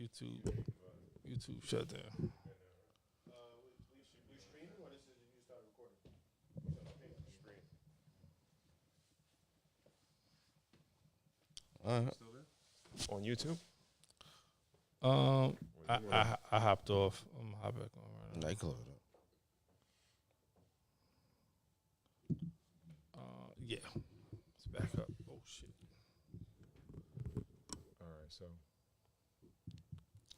YouTube shut down. We streaming or this is you start recording? On YouTube? I hopped off. I'm gonna hop back on right now. No, you can look it up. Yeah, it's back up. Oh shit. All right, so.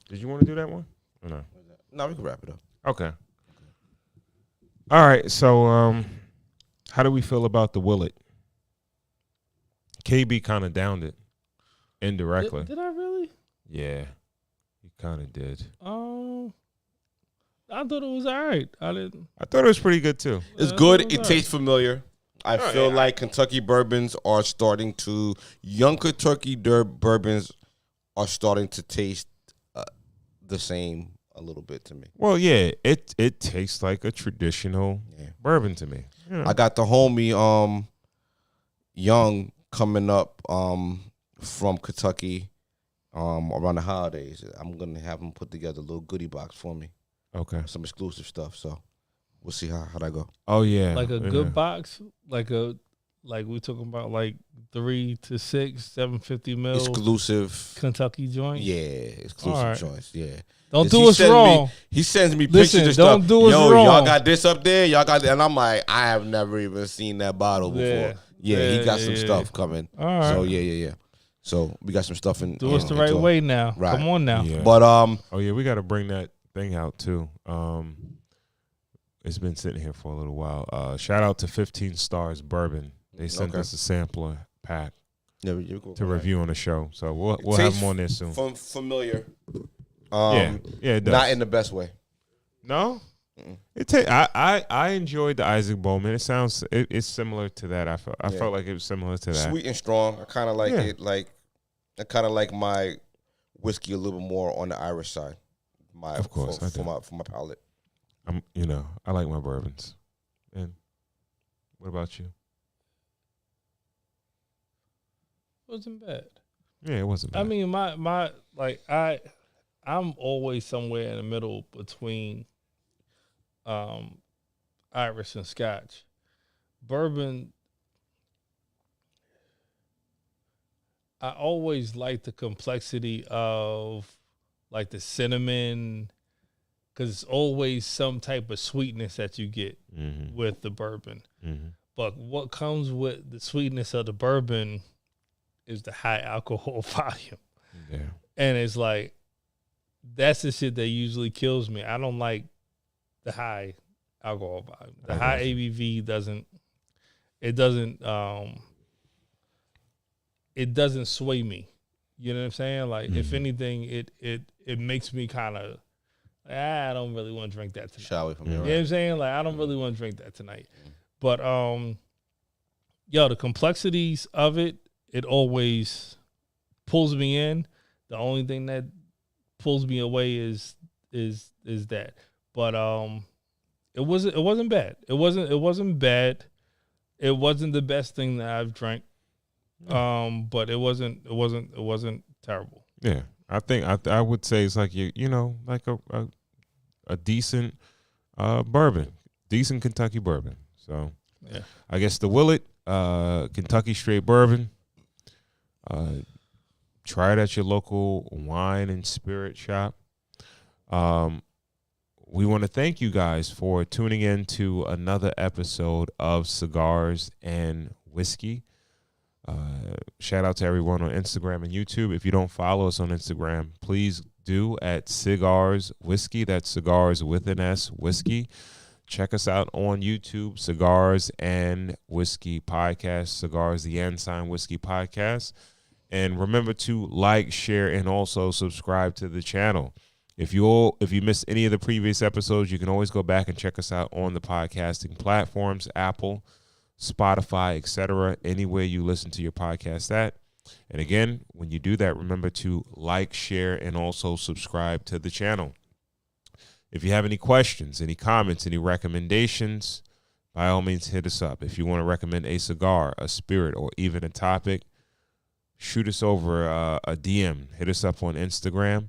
Did you want to do that one? Or no? No, we can wrap it up. Okay. All right, so how do we feel about the Willet? KB kind of downed it indirectly. Did I really? Yeah, he kind of did. I thought it was all right. I didn't. I thought it was pretty good too. It's Yeah, good. it was It all tastes familiar. I Oh, feel yeah. like Kentucky bourbons are starting to young Kentucky bourbons are starting to taste the same a little bit to me. Well, yeah, it tastes like a traditional Yeah. bourbon to me. You know. I got the homie Young coming up from Kentucky around the holidays. I'm gonna have him put together a little goodie box for me, Okay. some exclusive stuff. So we'll see how that go. Oh yeah. Like a yeah. good box, like we talking about like 3 to 6, 750 mil Exclusive, Kentucky joint. yeah, exclusive All right. joints, yeah. Don't He do us sends me- wrong. He sends me Listen, pictures and don't stuff. do us Yo, wrong. y'all got this up there. Y'all got that. And I'm like, I have never even seen that bottle before. Yeah. Yeah, he Yeah, got some yeah, stuff coming. All right. So yeah. So we got some stuff in. Do us the right into- way now. Right. Come on now. Yeah. But Oh yeah, we got to bring that thing out too. It's been sitting here for a little while. Shout out to 15 Stars Bourbon. They sent Okay. us a sampler pack yeah, you go. to review on the show, so we'll It have tastes them on there soon. Familiar. Yeah, it does. Not in the best way. No, Mm-mm. I enjoyed the Isaac Bowman. It sounds it's similar to that. I felt Yeah. like it was similar to that. Sweet and strong. I kind of like Yeah. it. Like I kind of like my whiskey a little bit more on the Irish side. Of course, I do. for my palate. I like my bourbons. And what about you? Wasn't bad. Yeah, it wasn't bad. I mean, my like I'm always somewhere in the middle between Irish and Scotch. Bourbon, I always like the complexity of like the cinnamon, because it's always some type of sweetness that you get mm-hmm. with the bourbon. Mm-hmm. But what comes with the sweetness of the bourbon is the high alcohol volume. Yeah. And it's like, that's the shit that usually kills me. I don't like the high alcohol volume. The I high got you. ABV it doesn't sway me. You know what I'm saying? Like, if Mhm. anything, it makes me kind of, I don't really want to drink that tonight. Shy away from Yeah. me. You know what I'm saying? Like, I don't really want to drink that tonight. But the complexities of it always pulls me in. The only thing that pulls me away is that. But it wasn't bad. It wasn't bad. It wasn't the best thing that I've drank. But it wasn't terrible. Yeah, I think I would say it's like like a decent bourbon, decent Kentucky bourbon. So Yeah. I guess the Willet Kentucky straight bourbon. Try it at your local wine and spirit shop. We want to thank you guys for tuning in to another episode of Cigars and Whiskey. Shout out to everyone on Instagram and YouTube. If you don't follow us on Instagram, please do at Cigars Whiskey. That's Cigars with an S, Whiskey. Check us out on YouTube, Cigars and Whiskey Podcast, Cigars the Ensign Whiskey Podcast. And remember to like, share, and also subscribe to the channel. If you missed any of the previous episodes, you can always go back and check us out on the podcasting platforms, Apple, Spotify, etc., anywhere you listen to your podcast at. And again, when you do that, remember to like, share, and also subscribe to the channel. If you have any questions, any comments, any recommendations, by all means, hit us up. If you want to recommend a cigar, a spirit, or even a topic, shoot us over a DM. Hit us up on Instagram.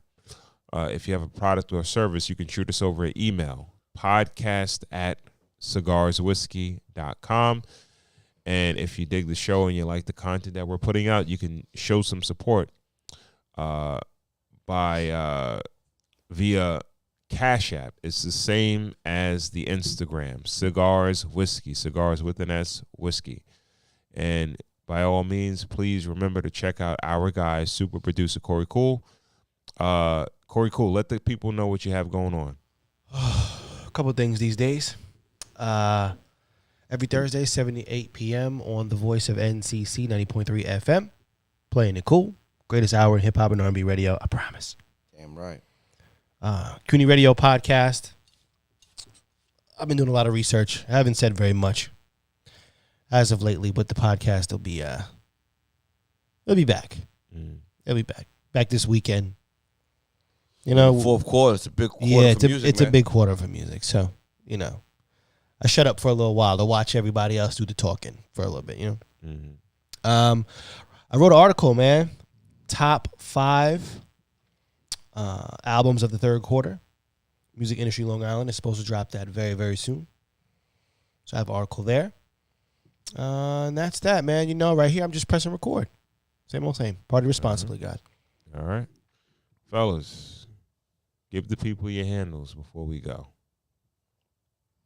If you have a product or a service, you can shoot us over an email, podcast@cigarswhiskey.com. And if you dig the show and you like the content that we're putting out, you can show some support via Cash App. It's the same as the Instagram, Cigars Whiskey, cigars with an S, whiskey. And by all means, please remember to check out our guy, super producer Corey Cool. Corey Cool, let the people know what you have going on. A couple of things these days. Every Thursday, 7 to 8 p.m. on the voice of NCC 90.3 FM. Playing it cool. Greatest hour in hip-hop and R&B radio, I promise. Damn right. CUNY Radio podcast. I've been doing a lot of research. I haven't said very much as of lately, but the podcast will be it'll be back. It'll be back. Back this weekend. You know, Fourth quarter. It's a big quarter for music, it's man. a big quarter for music. So, you know, I shut up for a little while to watch everybody else do the talking for a little bit, you know. Mm-hmm. I wrote an article, man. Top 5 albums of the third quarter. Music Industry Long Island is supposed to drop that very, very soon. So I have an article there. And that's that, man. You know, right here, I'm just pressing record. Same old same. Party responsibly, God. All right. Fellas, give the people your handles before we go.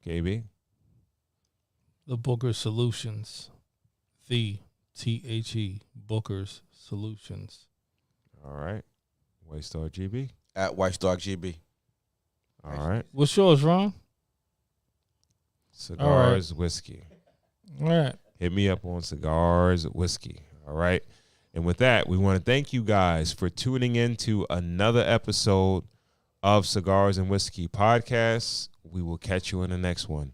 KB? The Booker Solutions. The THE Booker's Solutions. All right. White Star GB? At White Star GB. All right. What's yours, Ron? Cigars Whiskey. All right. Hit me up on Cigars Whiskey. All right. And with that, we want to thank you guys for tuning in to another episode of Cigars and Whiskey Podcast. We will catch you in the next one.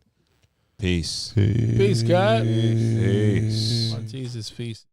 Peace. Peace, God. Peace. Oh, Jesus, peace.